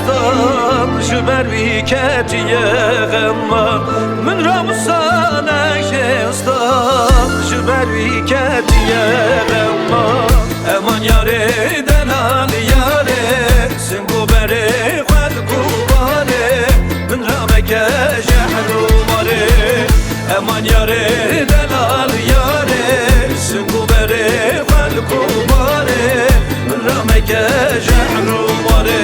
استان جبر ویکتی غما من رمسانه استان جبر ویکتی غما امان یاره دلال یاره سنگو بره خلقو باره من رمک جهلو باره امان یاره دلال یاره سنگو بره خلقو باره من رمک جهلو باره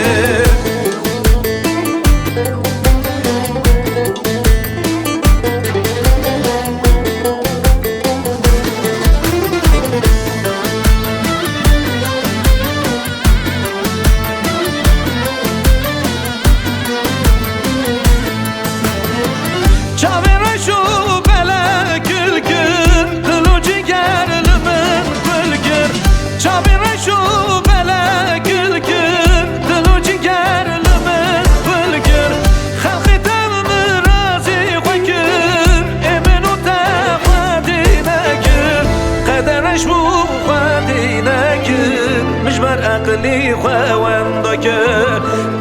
عقلی خواندک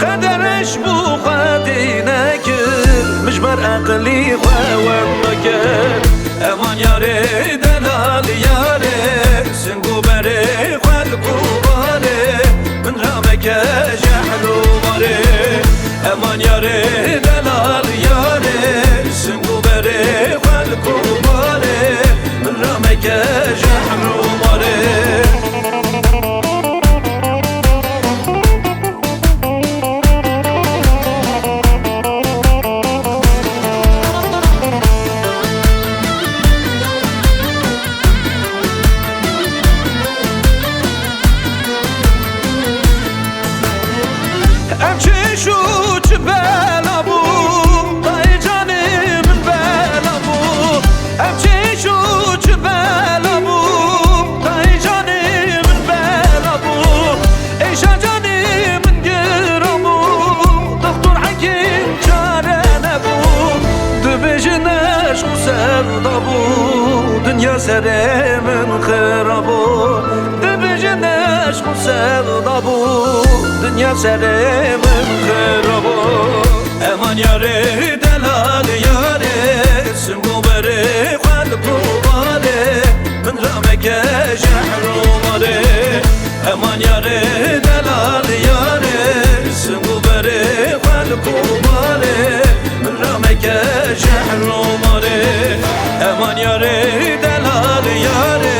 قدرش بو خدینک مجبر عقلی خواندک امان یاره دلال یاره سنگو بره خلقو باره من رامک جهلو باره امان یاره دلال یاره سنگو بره خلقو باره من رامک جهلو باره دنیا سر من خرابو دبجنش مسلطه بو دنیا سر من خرابو امان یاره دلال یاره سنگو بره خلقو باره من رامک جهلو باره امان یاره دلال یاره سنگو بره خلقو باره من رامک جهلو باره امان یاره دلال یاره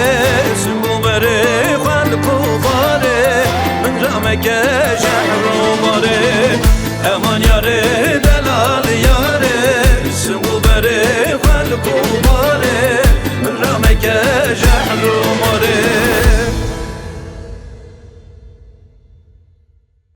سنگو بره خلقو باره من رامک جهلو باره امان یاره دلال یاره سنگو بره خلقو باره من رامک جهلو